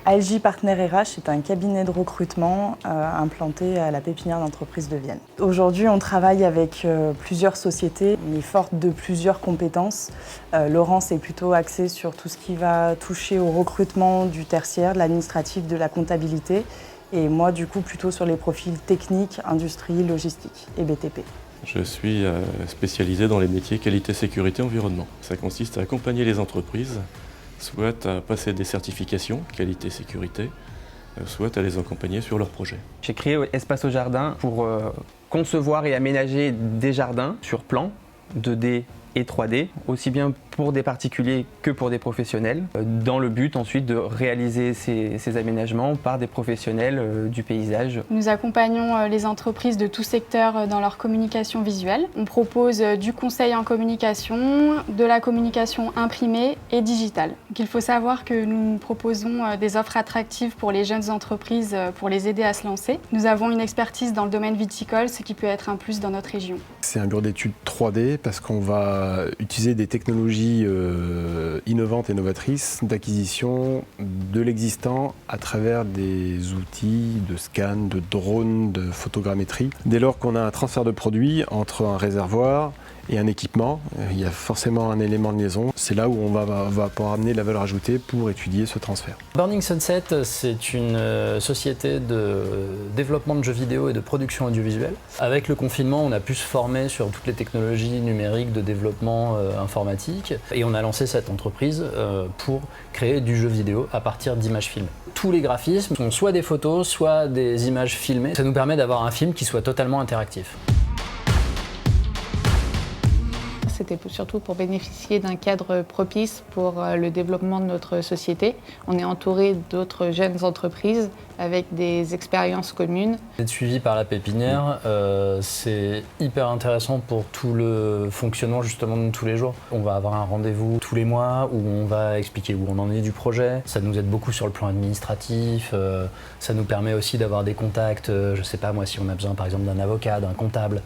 ALJ Partner RH est un cabinet de recrutement implanté à la pépinière d'entreprise de Vienne. Aujourd'hui, on travaille avec plusieurs sociétés, mais fortes de plusieurs compétences. Laurence est plutôt axée sur tout ce qui va toucher au recrutement du tertiaire, de l'administratif, de la comptabilité. Et moi, du coup, plutôt sur les profils techniques, industrie, logistique et BTP. Je suis spécialisé dans les métiers qualité, sécurité, environnement. Ça consiste à accompagner les entreprises, soit à passer des certifications qualité, sécurité, soit à les accompagner sur leurs projets. J'ai créé Espace au Jardin pour concevoir et aménager des jardins sur plan 2D et 3D, aussi bien pour des particuliers que pour des professionnels, dans le but ensuite de réaliser ces aménagements par des professionnels du paysage. Nous accompagnons les entreprises de tout secteur dans leur communication visuelle. On propose du conseil en communication, de la communication imprimée et digitale. Donc, il faut savoir que nous proposons des offres attractives pour les jeunes entreprises pour les aider à se lancer. Nous avons une expertise dans le domaine viticole, ce qui peut être un plus dans notre région. C'est un bureau d'études 3D parce qu'on va utiliser des technologies innovantes et novatrices d'acquisition de l'existant à travers des outils de scan, de drone, de photogrammétrie. Dès lors qu'on a un transfert de produits entre un réservoir et un équipement, il y a forcément un élément de liaison. C'est là où on va pouvoir amener la valeur ajoutée pour étudier ce transfert. Burning Sunset, c'est une société de développement de jeux vidéo et de production audiovisuelle. Avec le confinement, on a pu se former sur toutes les technologies numériques de développement informatique et on a lancé cette entreprise pour créer du jeu vidéo à partir d'images filmées. Tous les graphismes sont soit des photos, soit des images filmées. Ça nous permet d'avoir un film qui soit totalement interactif. C'était surtout pour bénéficier d'un cadre propice pour le développement de notre société. On est entouré d'autres jeunes entreprises avec des expériences communes. Être suivi par la pépinière, c'est hyper intéressant pour tout le fonctionnement justement de tous les jours. On va avoir un rendez-vous tous les mois où on va expliquer où on en est du projet. Ça nous aide beaucoup sur le plan administratif. Ça nous permet aussi d'avoir des contacts, je sais pas moi, si on a besoin par exemple d'un avocat, d'un comptable.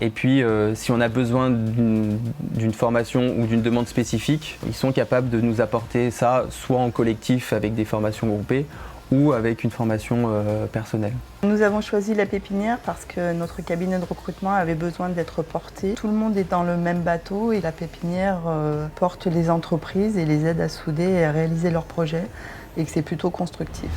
Et puis, si on a besoin d'une formation ou d'une demande spécifique, ils sont capables de nous apporter ça, soit en collectif avec des formations groupées, ou avec une formation personnelle. Nous avons choisi la pépinière parce que notre cabinet de recrutement avait besoin d'être porté. Tout le monde est dans le même bateau et la pépinière porte les entreprises et les aide à souder et à réaliser leurs projets et que c'est plutôt constructif.